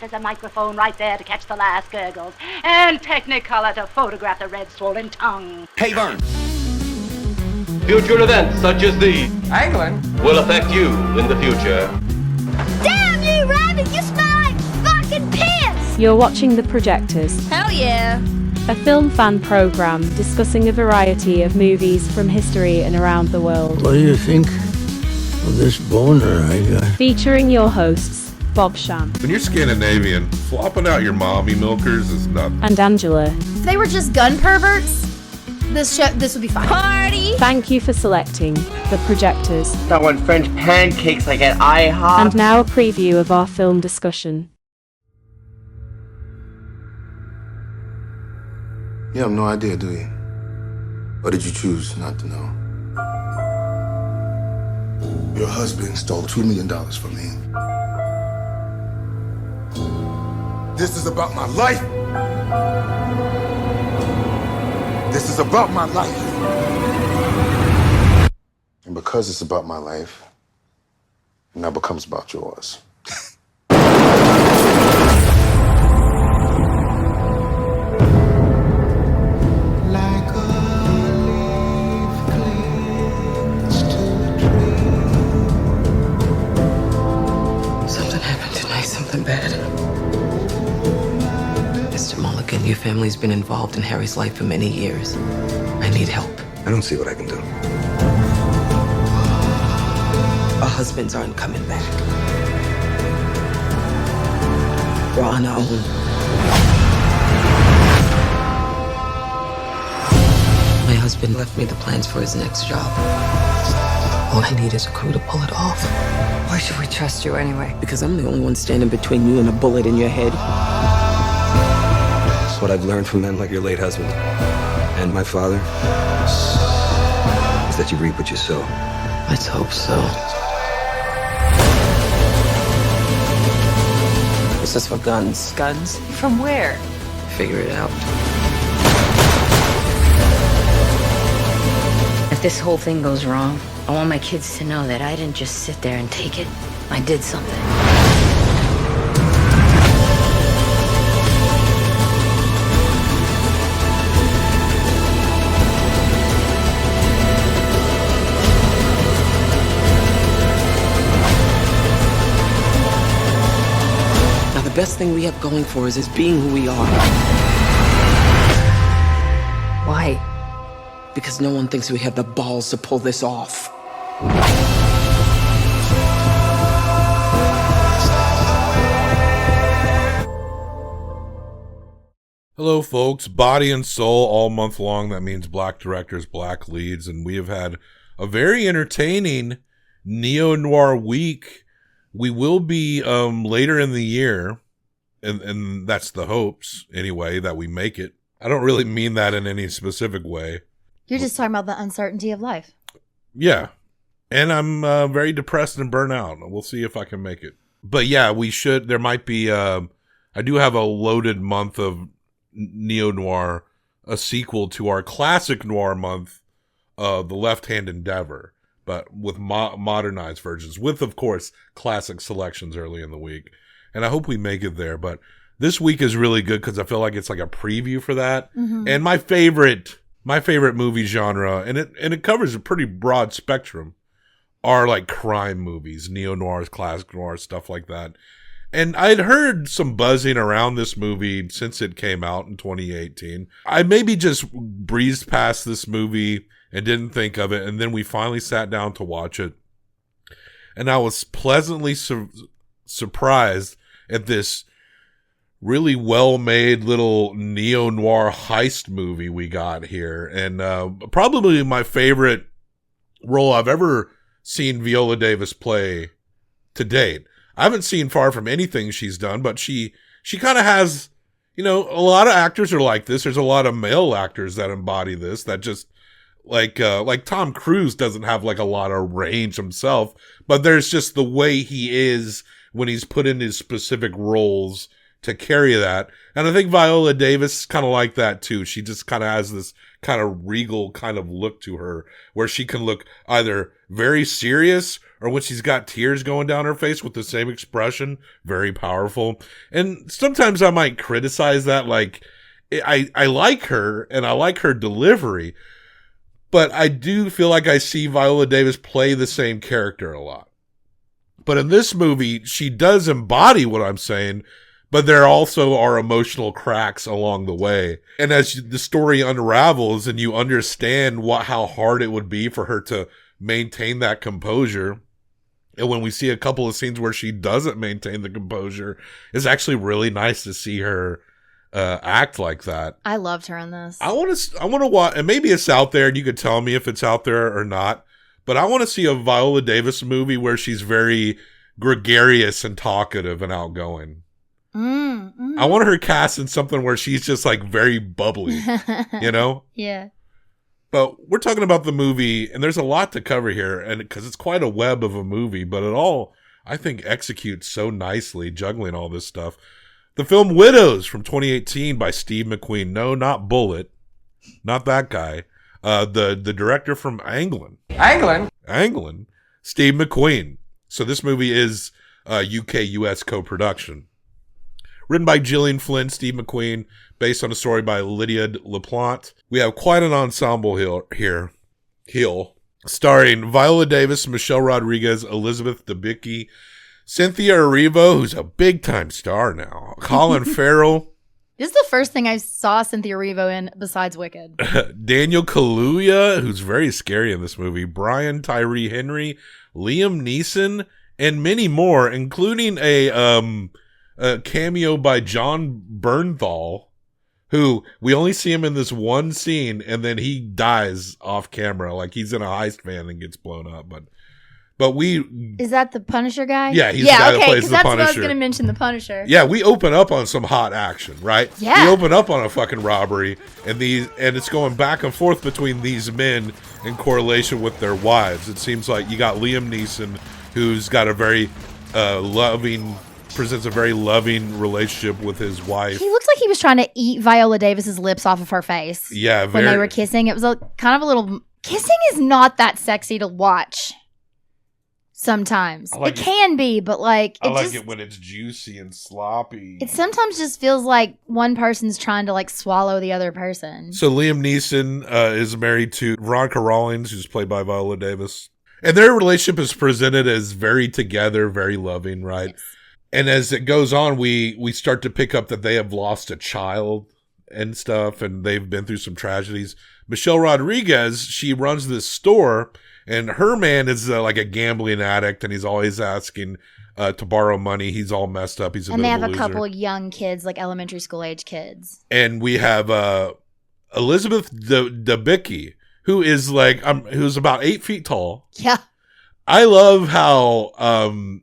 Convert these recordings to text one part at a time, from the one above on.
there's a microphone right there to catch the last gurgles, and Technicolor to photograph the red swollen tongue. Hey, Vern. Future events such as these Angling? will affect you in the future. Damn you, Rabbit! You smell like fucking piss! You're watching The Projectors. Hell yeah! A film fan program discussing a variety of movies from history and around the world. What do you think of this boner I got? Featuring your hosts, Bob Sham. When you're Scandinavian, flopping out your mommy milkers is nothing. And Angela. If they were just gun perverts, this would be fine. Party! Thank you for selecting The Projectors. I want French pancakes like at IHOP. And now a preview of our film discussion. You have no idea, do you? Or did you choose not to know? Your husband stole $2 million from me. This is about my life. This is about my life. And because it's about my life, it now becomes about yours. Bad. Mr. Mulligan, your family's been involved in Harry's life for many years. I need help. I don't see what I can do. Our husbands aren't coming back. We're on our own. My husband left me the plans for his next job. All I need is a crew to pull it off. Why should we trust you anyway? Because I'm the only one standing between you and a bullet in your head. That's what I've learned from men like your late husband and my father, is that you reap what you sow. Let's hope so. This is for guns. Guns? From where? Figure it out. If this whole thing goes wrong, I want my kids to know that I didn't just sit there and take it. I did something. Now, the best thing we have going for us is being who we are. Why? Because no one thinks we have the balls to pull this off. Hello, folks. Body and Soul all month long. That means black directors, black leads. And we have had a very entertaining neo-noir week. We will be later in the year, and that's the hopes, anyway, that we make it. I don't really mean that in any specific way. You're just talking about the uncertainty of life. Yeah. And I'm very depressed and burnt out. We'll see if I can make it. But yeah, we should. There might be, I do have a loaded month of neo-noir, a sequel to our classic noir month, The Left Hand Endeavor, but with modernized versions, with, of course, classic selections early in the week. And I hope we make it there. But this week is really good because I feel like it's like a preview for that. Mm-hmm. And my favorite movie genre, and it covers a pretty broad spectrum, are like crime movies, neo-noirs, classic noir, stuff like that. And I'd heard some buzzing around this movie since it came out in 2018. I maybe just breezed past this movie and didn't think of it, and then we finally sat down to watch it. And I was pleasantly surprised at this really well-made little neo-noir heist movie we got here. And probably my favorite role I've ever seen Viola Davis play to date. I haven't seen Far From anything she's done, but she kind of has, a lot of actors are like this. There's a lot of male actors that embody this, that just like Tom Cruise doesn't have like a lot of range himself, but there's just the way he is when he's put in his specific roles to carry that. And I think Viola Davis is kind of like that too. She just kind of has this kind of regal kind of look to her where she can look either very serious or when she's got tears going down her face with the same expression, very powerful. And sometimes I might criticize that, like, I like her and I like her delivery, but I do feel like I see Viola Davis play the same character a lot. But in this movie, she does embody what I'm saying, but there also are emotional cracks along the way. And as the story unravels and you understand how hard it would be for her to maintain that composure, and when we see a couple of scenes where she doesn't maintain the composure, it's actually really nice to see her act like that. I loved her in this. I want to watch, and maybe it's out there and you could tell me if it's out there or not, but I want to see a Viola Davis movie where she's very gregarious and talkative and outgoing. I want her cast in something where she's just like very bubbly, you know? Yeah. But we're talking about the movie, and there's a lot to cover here, and because it's quite a web of a movie, but it all, I think, executes so nicely, juggling all this stuff. The film Widows from 2018 by Steve McQueen. No, not Bullet. Not that guy. The director from England. England. Steve McQueen. So this movie is UK-US co-production. Written by Gillian Flynn, Steve McQueen, based on a story by Lydia LaPlante. We have quite an ensemble here. Starring Viola Davis, Michelle Rodriguez, Elizabeth Debicki, Cynthia Erivo, who's a big-time star now, Colin Farrell. This is the first thing I saw Cynthia Erivo in besides Wicked. Daniel Kaluuya, who's very scary in this movie, Brian Tyree Henry, Liam Neeson, and many more, including a cameo by John Bernthal, who we only see him in this one scene, and then he dies off camera, like he's in a heist van and gets blown up. But is that the Punisher guy? Yeah, he's the guy that plays the that's Punisher. What I was going to mention, the Punisher. Yeah, we open up on some hot action, right? Yeah, we open up on a fucking robbery, and it's going back and forth between these men in correlation with their wives. It seems like you got Liam Neeson, who's got a very presents a very loving relationship with his wife. He looks like he was trying to eat Viola Davis's lips off of her face. Yeah, when they were kissing, it was kind of a little. Kissing is not that sexy to watch. Sometimes it can be, but like I like it when it's juicy and sloppy. It sometimes just feels like one person's trying to like swallow the other person. So Liam Neeson is married to Veronica Rawlings, who's played by Viola Davis, and their relationship is presented as very together, very loving, right? Yes. And as it goes on, we start to pick up that they have lost a child and stuff, and they've been through some tragedies. Michelle Rodriguez, she runs this store, and her man is like a gambling addict, and he's always asking to borrow money. He's all messed up. He's a bit of a loser. And they have a couple of young kids, like elementary school age kids. And we have Elizabeth Debicki, who is like who's about 8 feet tall. Yeah, I love how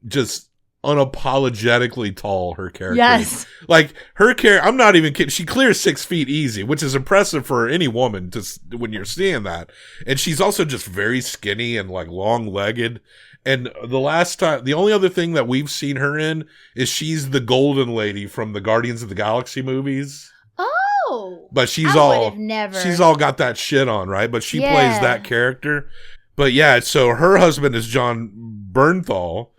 just unapologetically tall her character is. Like her character, I'm not even kidding, she clears 6 feet easy, which is impressive for any woman when you're seeing that. And she's also just very skinny and like long-legged. And the only other thing that we've seen her in is she's the golden lady from the Guardians of the Galaxy movies. Oh, but she's all got that shit on, right? But she plays that character. But yeah, so her husband is John Bernthal.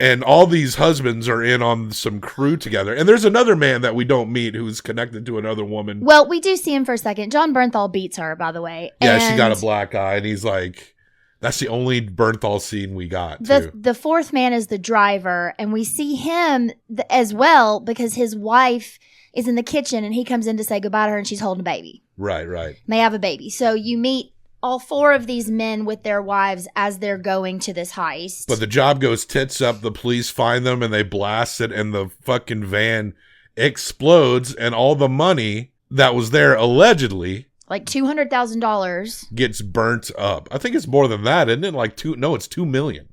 And all these husbands are in on some crew together. And there's another man that we don't meet who's connected to another woman. Well, we do see him for a second. John Bernthal beats her, by the way. Yeah, she got a black eye. And he's like, that's the only Bernthal scene we got, too. The fourth man is the driver. And we see him as well because his wife is in the kitchen. And he comes in to say goodbye to her and she's holding a baby. Right. And they have a baby. So you meet all four of these men with their wives as they're going to this heist. But the job goes tits up. The police find them and they blast it, and the fucking van explodes, and all the money that was there allegedly, like $200,000, gets burnt up. I think it's more than that, isn't it? It's $2 million.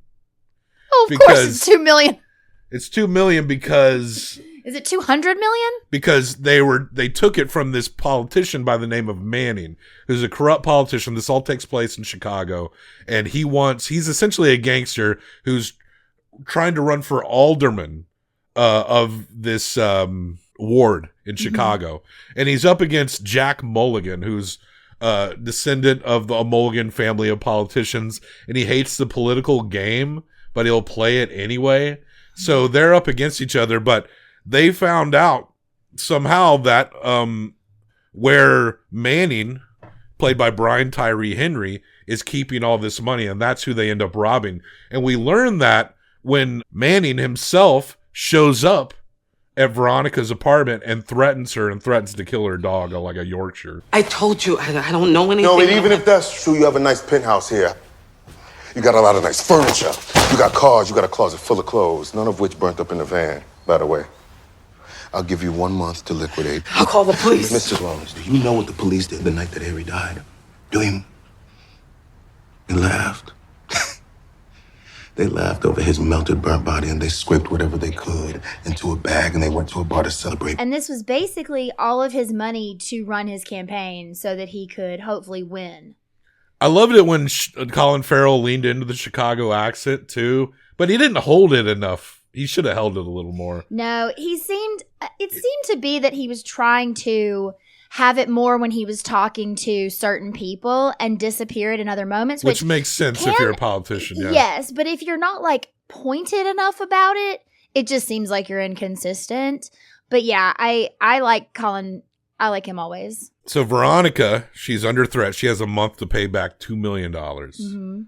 Oh, of course it's $2 million. It's $2 million because... Is it 200 million? Because they took it from this politician by the name of Manning, who's a corrupt politician. This all takes place in Chicago, and he's essentially a gangster who's trying to run for alderman of this ward in Chicago, and he's up against Jack Mulligan, who's descendant of the Mulligan family of politicians, and he hates the political game, but he'll play it anyway. So they're up against each other, but they found out somehow that where Manning, played by Brian Tyree Henry, is keeping all this money, and that's who they end up robbing. And we learn that when Manning himself shows up at Veronica's apartment and threatens her and threatens to kill her dog, like a Yorkshire. I told you, I don't know anything. No, and even if that's true, you have a nice penthouse here. You got a lot of nice furniture. You got cars, you got a closet full of clothes, none of which burnt up in the van, by the way. I'll give you 1 month to liquidate. I'll call the police. Mr. Lawrence, do you know what the police did the night that Harry died? Do you? They laughed. They laughed over his melted, burnt body, and they scraped whatever they could into a bag, and they went to a bar to celebrate. And this was basically all of his money to run his campaign so that he could hopefully win. I loved it when Colin Farrell leaned into the Chicago accent, too, but he didn't hold it enough. He should have held it a little more. No, it seemed to be that he was trying to have it more when he was talking to certain people and disappeared in other moments. Which makes sense if you're a politician, yeah. Yes, but if you're not, like, pointed enough about it, it just seems like you're inconsistent. But yeah, I like Colin. I like him always. So Veronica, she's under threat. She has a month to pay back $2 million. Mm-hmm.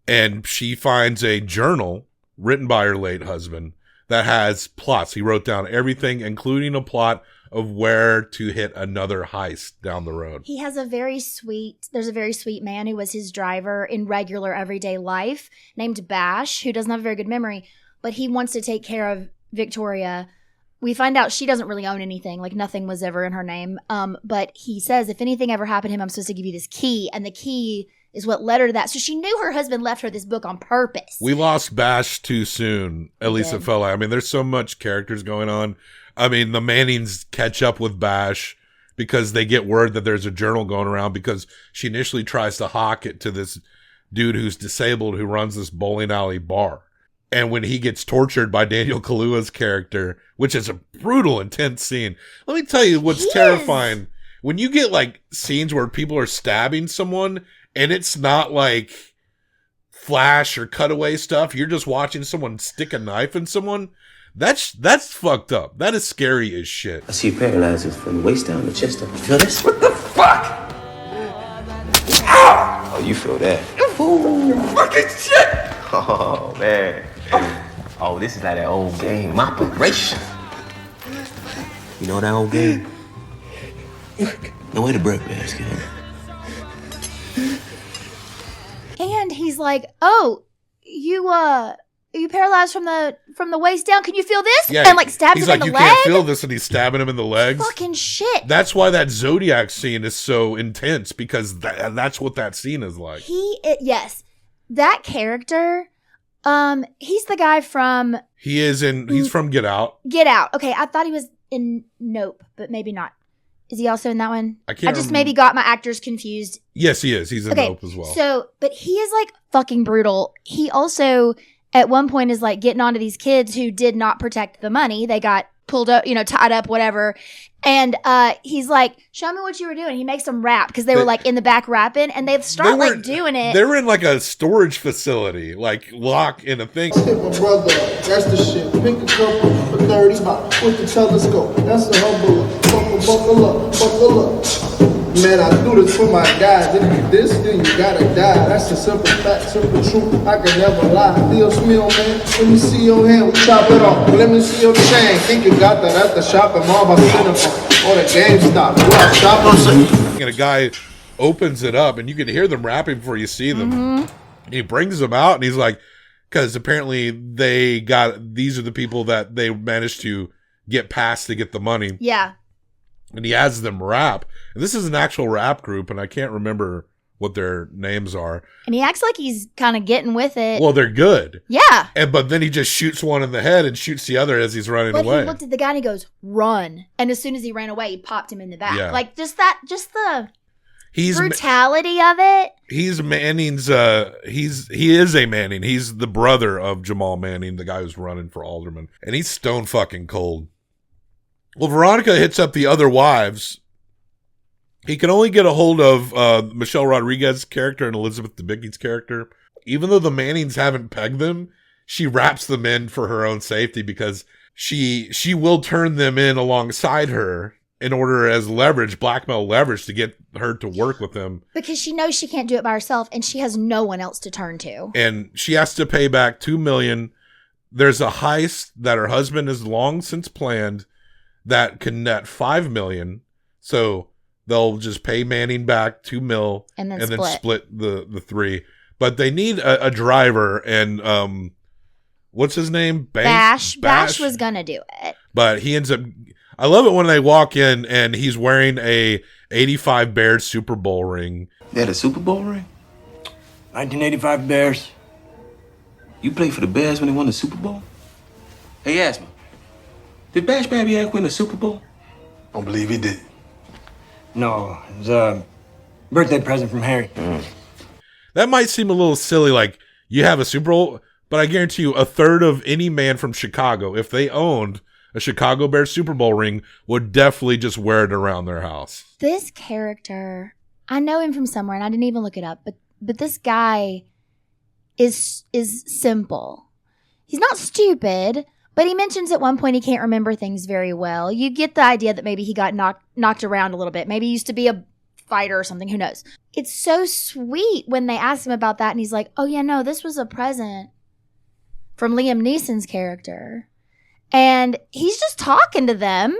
And she finds a journal written by her late husband that has plots. He wrote down everything, including a plot of where to hit another heist down the road. There's a very sweet man who was his driver in regular everyday life named Bash, who doesn't have a very good memory, but he wants to take care of Victoria. We find out she doesn't really own anything, like nothing was ever in her name. But he says, if anything ever happened to him, I'm supposed to give you this key. And the key is what led her to that. So she knew her husband left her this book on purpose. We lost Bash too soon. At least it felt like. I mean, there's so much characters going on. I mean, the Mannings catch up with Bash because they get word that there's a journal going around because she initially tries to hawk it to this dude who's disabled who runs this bowling alley bar. And when he gets tortured by Daniel Kaluuya's character, which is a brutal, intense scene. Let me tell you what's terrifying. When you get like scenes where people are stabbing someone and it's not like flash or cutaway stuff, you're just watching someone stick a knife in someone. That's fucked up. That is scary as shit. I see you paralyzed from the waist down to the chest up. You feel this? What the fuck? Oh, you feel that? Ooh, fucking shit! Oh, man. Oh, this is like that old game, Operation. You know that old game? No way to break basket. And he's like, "Oh, you paralyzed from the waist down? Can you feel this?" Yeah, and like stabs him in the leg. He's like, "You can't feel this," and he's stabbing him in the legs. Fucking shit. That's why that Zodiac scene is so intense because that's what that scene is like. Yes, that character. He's the guy from. He's from Get Out. Get Out. Okay, I thought he was in Nope, but maybe not. Is he also in that one? I can't. I just maybe got my actors confused. Yes, he is. He's in Nope as well. So, but he is like fucking brutal. He also at one point is like getting onto these kids who did not protect the money. They got pulled up, tied up, whatever. And he's like, "Show me what you were doing." He makes them rap because they were like in the back rapping, and they start like doing it. They were in like a storage facility, like locked in a thing. My brother, that's the shit. Pick a couple for 30 spot with the telescope. That's the humble. Buckle up. Man, I do this for my guys. If you this, then you gotta die. That's a simple fact, simple truth. I can never lie. Dios mío, man. Let me see your hand. We chop it off. Let me see your chain. Think you got that at the shopping mall by Cinnabon or the GameStop. Do I stop? And a guy opens it up, and you can hear them rapping before you see them. Mm-hmm. He brings them out, and he's like, because apparently these are the people that they managed to get past to get the money. Yeah. And he has them rap. And this is an actual rap group, and I can't remember what their names are. And he acts like he's kind of getting with it. Well, they're good. Yeah. But then he just shoots one in the head and shoots the other as he's running away. He looked at the guy and he goes, "Run." And as soon as he ran away, he popped him in the back. Yeah. Like just the brutality of it. He's Manning's, he is a Manning. He's the brother of Jamal Manning, the guy who's running for alderman. And he's stone fucking cold. Well, Veronica hits up the other wives He can only get a hold of Michelle Rodriguez's character and Elizabeth Debicki's character. Even though the Mannings haven't pegged them, she wraps them in for her own safety because she will turn them in alongside her in order as leverage, blackmail leverage, to get her to work with him. Because she knows she can't do it by herself and she has no one else to turn to. And she has to pay back $2 million. There's a heist that her husband has long since planned that can net $5 million. So they'll just pay Manning back $2 million and then split the three. But they need a driver, and what's his name? Bash was gonna do it, but he ends up. I love it when they walk in and he's wearing a '85 Bears Super Bowl ring. They had a Super Bowl ring? 1985 Bears. You played for the Bears when they won the Super Bowl? Hey, Asma, did Bash Babiak win the Super Bowl? Don't believe he did. No, it was a birthday present from Harry. That might seem a little silly, like you have a Super Bowl, but I guarantee you a third of any man from Chicago, if they owned a Chicago Bears Super Bowl ring, would definitely just wear it around their house. This character, I know him from somewhere and I didn't even look it up, but this guy is simple. He's not stupid, but he mentions at one point he can't remember things very well. You get the idea that maybe he got knocked around a little bit. Maybe he used to be a fighter or something. Who knows? It's so sweet when they ask him about that and he's like, oh yeah, no, this was a present from Liam Neeson's character. And he's just talking to them.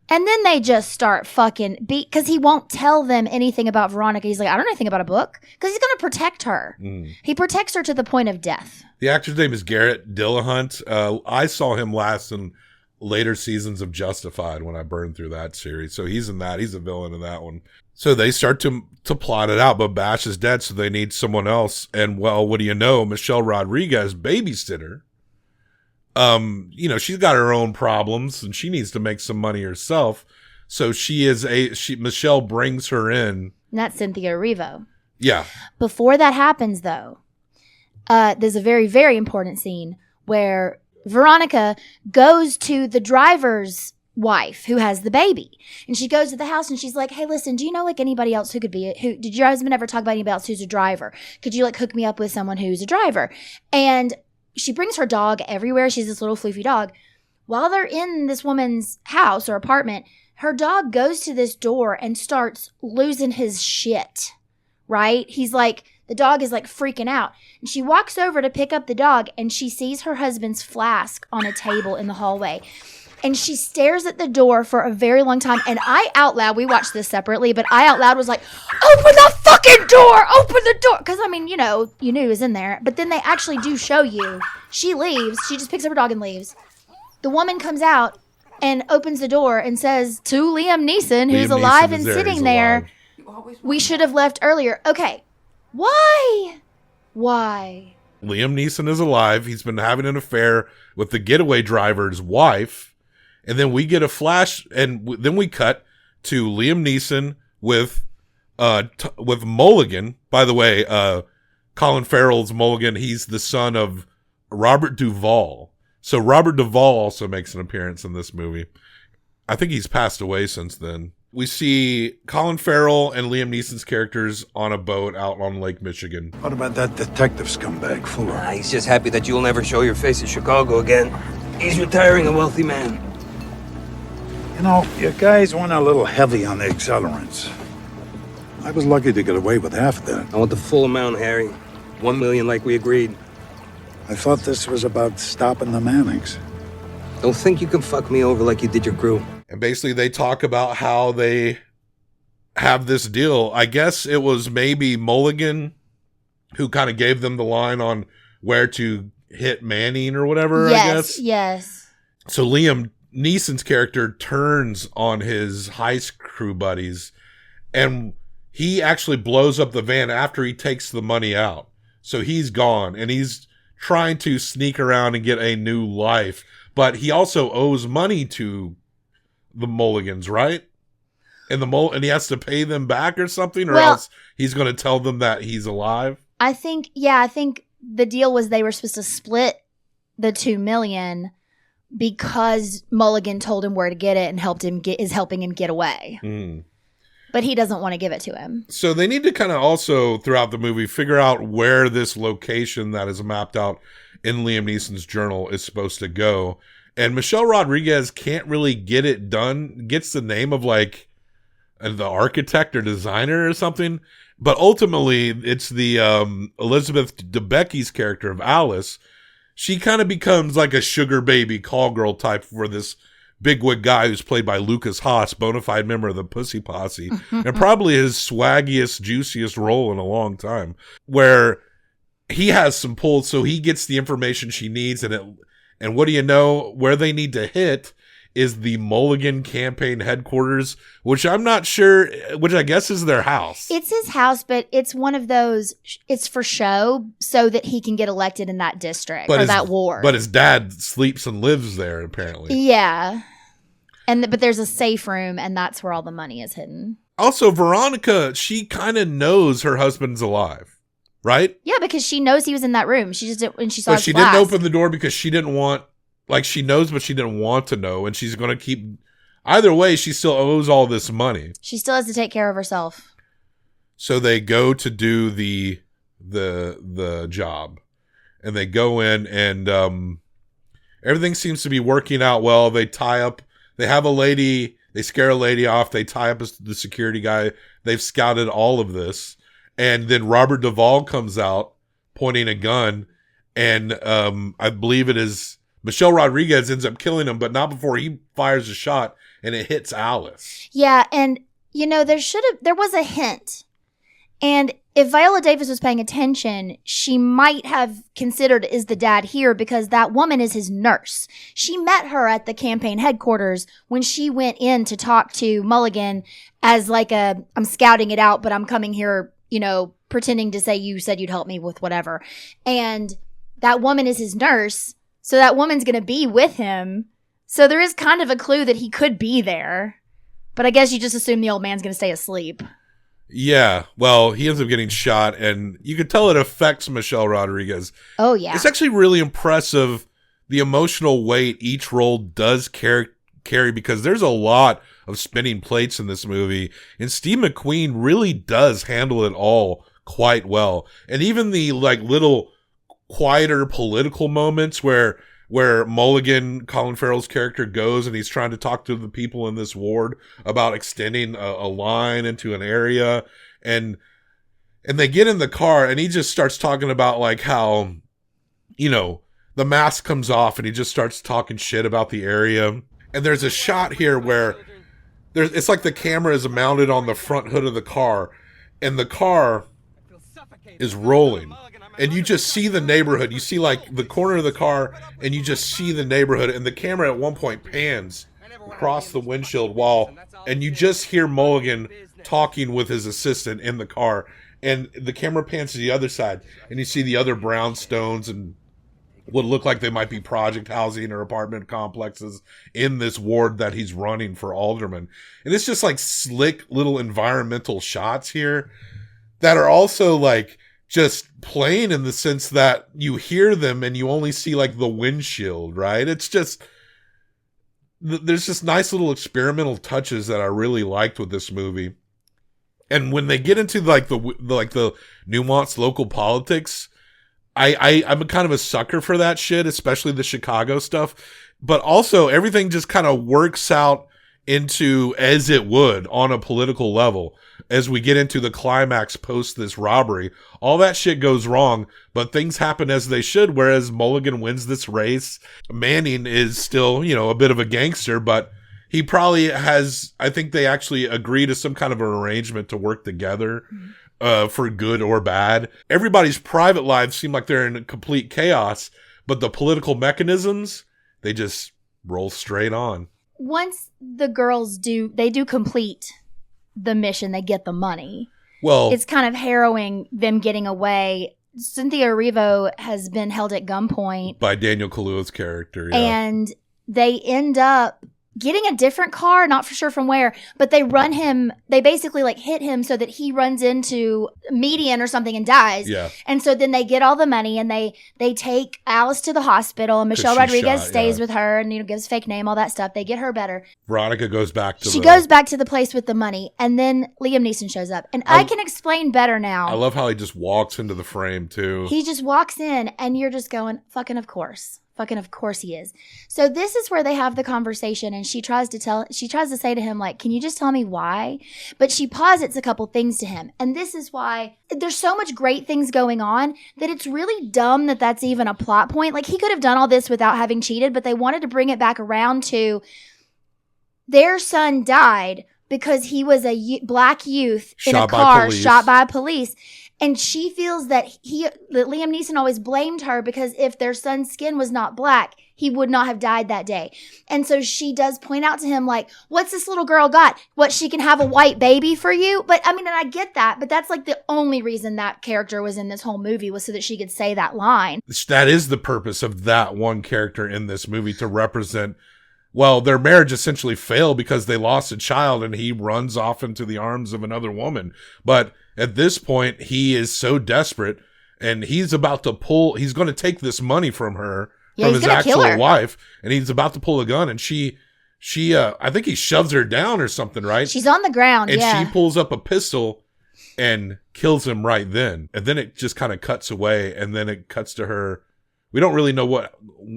And then they just start fucking because he won't tell them anything about Veronica. He's like, I don't know anything about a book because he's going to protect her. He protects her to the point of death. The actor's name is Garrett Dillahunt. I saw him last in later seasons of Justified when I burned through that series. So he's in that. He's a villain in that one. So they start to plot it out, but Bash is dead, so they need someone else. And well, what do you know? Michelle Rodriguez, babysitter. She's got her own problems and she needs to make some money herself. So Michelle brings her in. And that's Cynthia Erivo. Yeah. Before that happens though, there's a very, very important scene where Veronica goes to the driver's wife who has the baby. And she goes to the house and she's like, hey, listen, do you know like anybody else who could be it? Did your husband ever talk about anybody else who's a driver? Could you like hook me up with someone who's a driver? And she brings her dog everywhere. She's this little floofy dog. While they're in this woman's house or apartment, her dog goes to this door and starts losing his shit, right? The dog is like freaking out. And she walks over to pick up the dog and she sees her husband's flask on a table in the hallway. And she stares at the door for a very long time. And I out loud, we watched this separately, but I out loud was like, open the fucking door! Open the door! Because, I mean, you knew it was in there. But then they actually do show you. She leaves. She just picks up her dog and leaves. The woman comes out and opens the door and says to Liam Neeson, who's alive and sitting there, we should have left earlier. Okay. Why? Why? Liam Neeson is alive. He's been having an affair with the getaway driver's wife. And then we get a flash, and then we cut to Liam Neeson with Mulligan. By the way, Colin Farrell's Mulligan. He's the son of Robert Duvall. So Robert Duvall also makes an appearance in this movie. I think he's passed away since then. We see Colin Farrell and Liam Neeson's characters on a boat out on Lake Michigan. What about that detective scumbag, Fuller? He's just happy that you'll never show your face in Chicago again. He's retiring a wealthy man. You know, you guys went a little heavy on the accelerants. I was lucky to get away with half of that. I want the full amount, Harry. $1 million like we agreed. I thought this was about stopping the Mannings. Don't think you can fuck me over like you did your crew. And basically they talk about how they have this deal. I guess it was maybe Mulligan who kind of gave them the line on where to hit Manning or whatever, yes, I guess. Yes. So Liam Neeson's character turns on his heist crew buddies and he actually blows up the van after he takes the money out. So he's gone and he's trying to sneak around and get a new life. But he also owes money to the Mulligans, right? And he has to pay them back or something, or else he's going to tell them that he's alive. I think the deal was they were supposed to split the $2 million because Mulligan told him where to get it and is helping him get away. But he doesn't want to give it to him. So they need to kind of also, throughout the movie, figure out where this location that is mapped out in Liam Neeson's journal is supposed to go. And Michelle Rodriguez can't really get it done. Gets the name of like the architect or designer or something. But ultimately, it's the Elizabeth Debicki's character of Alice. She kind of becomes like a sugar baby call girl type for this bigwig guy who's played by Lucas Haas, bona fide member of the Pussy Posse, and probably his swaggiest, juiciest role in a long time, where he has some pull, so he gets the information she needs, and what do you know, where they need to hit is the Mulligan campaign headquarters, which I'm not sure, which I guess is their house. It's his house, but it's one of those, it's for show so that he can get elected in that district or that ward. But his dad sleeps and lives there, apparently. Yeah. But there's a safe room, and that's where all the money is hidden. Also, Veronica, she kind of knows her husband's alive, right? Yeah, because she knows he was in that room. She just didn't, when she saw But his she glass. didn't open the door because she didn't want, like, she knows, but she didn't want to know, and she's going to keep, either way, she still owes all this money. She still has to take care of herself. So they go to do the job, and they go in, and everything seems to be working out well. They tie up, they have a lady, they scare a lady off, they tie up the security guy. They've scouted all of this, and then Robert Duvall comes out pointing a gun, and I believe it is Michelle Rodriguez ends up killing him, but not before he fires a shot, and it hits Alice. Yeah, and you know, there was a hint. And if Viola Davis was paying attention, she might have considered, is the dad here? Because that woman is his nurse. She met her at the campaign headquarters when she went in to talk to Mulligan as like I'm scouting it out, but I'm coming here, you know, pretending to say you said you'd help me with whatever. And that woman is his nurse. So that woman's going to be with him. So there is kind of a clue that he could be there. But I guess you just assume the old man's going to stay asleep. Yeah, well, he ends up getting shot, and you can tell it affects Michelle Rodriguez. Oh, yeah. It's actually really impressive, the emotional weight each role does carry, because there's a lot of spinning plates in this movie, and Steve McQueen really does handle it all quite well. And even the like little quieter political moments where Mulligan, Colin Farrell's character, goes and he's trying to talk to the people in this ward about extending a line into an area, and they get in the car and he just starts talking about like how, you know, the mask comes off and he just starts talking shit about the area. And there's a shot here where it's like the camera is mounted on the front hood of the car, and the car is rolling. And you just see the neighborhood. You see like the corner of the car, and you just see the neighborhood. And the camera at one point pans across the windshield and you just hear Mulligan talking with his assistant in the car. And the camera pans to the other side, and you see the other brownstones and what look like they might be project housing or apartment complexes in this ward that he's running for alderman. And it's just like slick little environmental shots here that are also like just plain in the sense that you hear them and you only see like the windshield, right? It's just, there's just nice little experimental touches that I really liked with this movie. And when they get into like the nuanced local politics, I'm a kind of a sucker for that shit, especially the Chicago stuff. But also everything just kind of works out into as it would on a political level. As we get into the climax post this robbery, all that shit goes wrong, but things happen as they should, whereas Mulligan wins this race. Manning is still, you know, a bit of a gangster, but he probably has, I think they actually agree to some kind of an arrangement to work together for good or bad. Everybody's private lives seem like they're in complete chaos, but the political mechanisms, they just roll straight on. Once the girls do complete the mission, they get the money. Well, it's kind of harrowing them getting away. Cynthia Erivo has been held at gunpoint by Daniel Kaluuya's character, yeah. And they end up getting a different car, not for sure from where, but they basically like hit him so that he runs into a median or something and dies. Yeah. And so then they get all the money and they take Alice to the hospital, and Michelle Rodriguez stays with her and, gives fake name, all that stuff. They get her better. Veronica goes back to goes back to the place with the money, and then Liam Neeson shows up. And I can explain better now. I love how he just walks into the frame too. He just walks in and you're just going, fucking of course. Fucking of course he is. So this is where they have the conversation, and she tries to say to him, like, can you just tell me why? But she posits a couple things to him. And this is why there's so much great things going on that it's really dumb that that's even a plot point. Like, he could have done all this without having cheated, but they wanted to bring it back around to their son died because he was a black youth in a car shot by police. And she feels that Liam Neeson always blamed her because if their son's skin was not black, he would not have died that day. And so she does point out to him, like, what's this little girl got? What, she can have a white baby for you? But I mean, and I get that, but that's like the only reason that character was in this whole movie was so that she could say that line. That is the purpose of that one character in this movie, to represent, well, their marriage essentially failed because they lost a child and he runs off into the arms of another woman. But at this point, he is so desperate and he's going to take this money from her, from his actual wife, and he's about to pull a gun, and she I think he shoves her down or something, right? She's on the ground, and she pulls up a pistol and kills him right then. And then it just kind of cuts away, and then it cuts to her. We don't really know what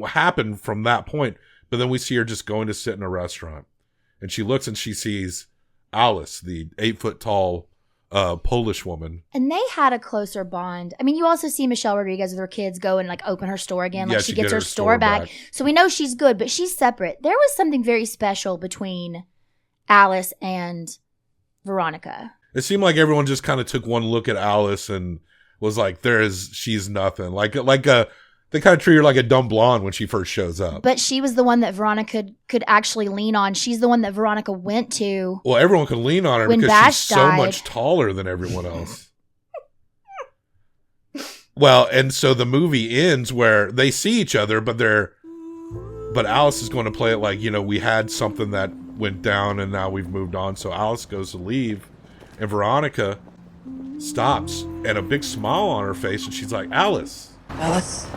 happened from that point, but then we see her just going to sit in a restaurant, and she looks and she sees Alice, the 8-foot tall Polish woman. And they had a closer bond. I mean, you also see Michelle Rodriguez with her kids go and like open her store again. Like she gets her store back. So we know she's good, but she's separate. There was something very special between Alice and Veronica. It seemed like everyone just kind of took one look at Alice and was like, she's nothing. They kind of treat her like a dumb blonde when she first shows up. But she was the one that Veronica could actually lean on. She's the one that Veronica went to. Well, everyone could lean on her because Bash she's died. so much taller than everyone else. Well, and so the movie ends where they see each other, but Alice is going to play it like, we had something that went down and now we've moved on. So Alice goes to leave and Veronica stops and a big smile on her face, and she's like, Alice. Alice?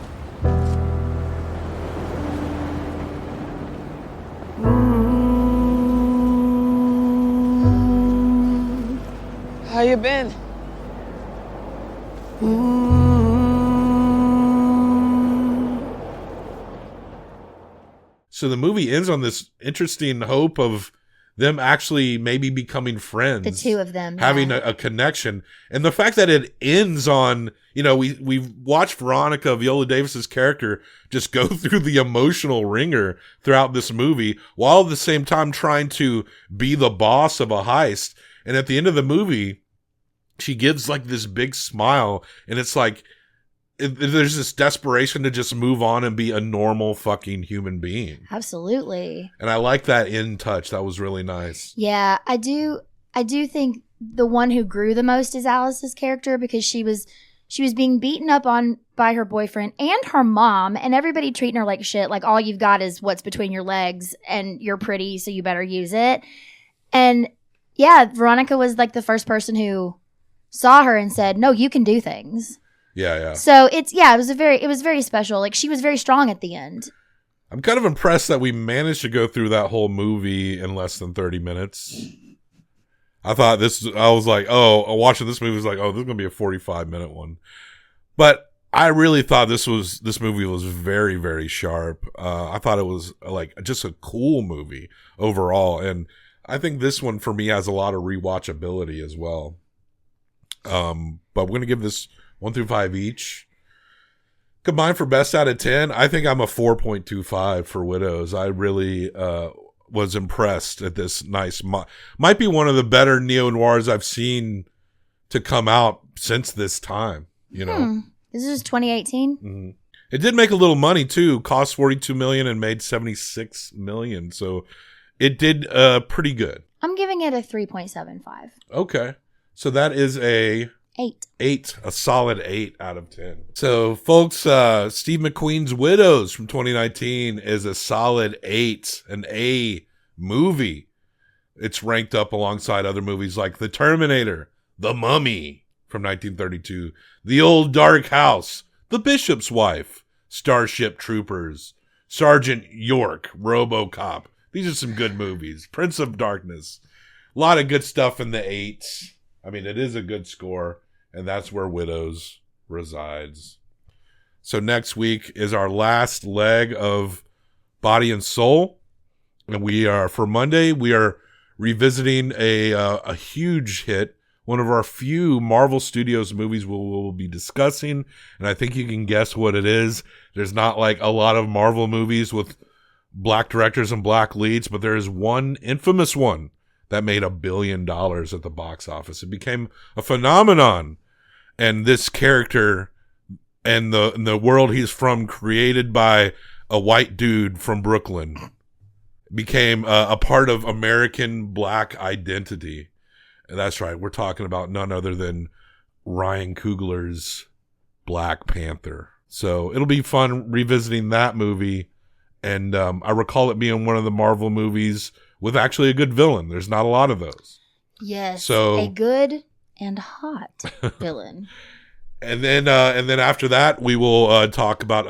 How you been? So the movie ends on this interesting hope of them actually maybe becoming friends. The two of them. Having a connection. And the fact that it ends on, we've watched Viola Davis's character just go through the emotional ringer throughout this movie, while at the same time trying to be the boss of a heist. And at the end of the movie, she gives like this big smile, and it's like, there's this desperation to just move on and be a normal fucking human being. Absolutely. And I like that in touch. That was really nice. Yeah, I do think the one who grew the most is Alice's character, because she was being beaten up on by her boyfriend and her mom, and everybody treating her like shit. Like, all you've got is what's between your legs, and you're pretty, so you better use it. And yeah, Veronica was like the first person who saw her and said, no, you can do things. Yeah. So it was very special. Like, she was very strong at the end. I'm kind of impressed that we managed to go through that whole movie in less than 30 minutes. I was like, watching this movie was like, this is going to be a 45-minute one. But I really thought this movie was very, very sharp. I thought it was like just a cool movie overall. And I think this one for me has a lot of rewatchability as well. But we're going to give this 1 through 5 each. Combined for best out of 10, I think I'm a 4.25 for Widows. I really was impressed at this nice. Might be one of the better neo-noirs I've seen to come out since this time. This is 2018. Mm-hmm. It did make a little money too. Cost $42 million and made $76 million. So it did pretty good. I'm giving it a 3.75. Okay, so that is a 8, a solid 8 out of 10. So folks, Steve McQueen's Widows from 2019 is a solid 8, an A- movie. It's ranked up alongside other movies like The Terminator, The Mummy from 1932, The Old Dark House, The Bishop's Wife, Starship Troopers, Sergeant York, RoboCop. These are some good movies. Prince of Darkness. A lot of good stuff in the 8s. I mean, it is a good score, and that's where Widows resides. So next week is our last leg of Body and Soul. And for Monday, we are revisiting a huge hit, one of our few Marvel Studios movies we'll be discussing. And I think you can guess what it is. There's not like a lot of Marvel movies with black directors and black leads, but there is one infamous one that made $1 billion at the box office. It became a phenomenon. And this character and the world he's from, created by a white dude from Brooklyn, became a part of American black identity. And that's right. We're talking about none other than Ryan Coogler's Black Panther. So it'll be fun revisiting that movie. And I recall it being one of the Marvel movies with actually a good villain. There's not a lot of those. Yes. So, a good and hot villain. And then after that, we will talk about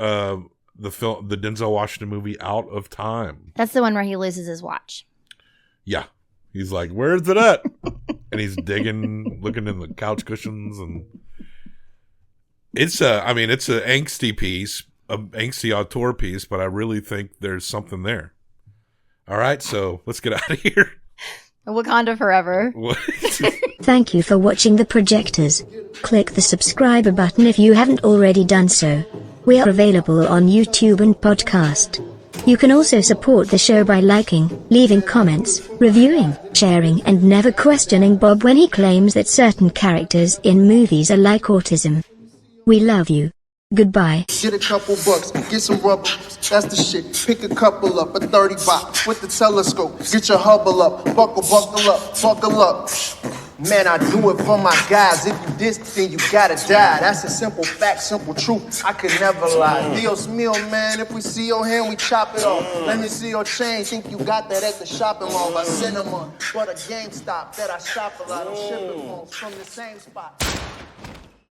the Denzel Washington movie Out of Time. That's the one where he loses his watch. Yeah. He's like, where's it at? And he's digging, looking in the couch cushions, and it's an angsty piece, an angsty auteur piece, but I really think there's something there. All right, so let's get out of here. Wakanda forever. Thank you for watching The Projectors. Click the subscribe button if you haven't already done so. We are available on YouTube and podcast. You can also support the show by liking, leaving comments, reviewing, sharing, and never questioning Bob when he claims that certain characters in movies are like autism. We love you. Goodbye. Get a couple bucks, get some rubber, that's the shit. Pick a couple up, a 30 bop with the telescope. Get your hubble up, buckle up. Man, I do it for my guys. If you diss, then you gotta die. That's a simple fact, simple truth. I could never lie. Dios mío, man, if we see your hand, we chop it off. Let me see your chain. Think you got that at the shopping mall by Cinema. But a GameStop that I shop a lot. I'm shipping phones from the same spot.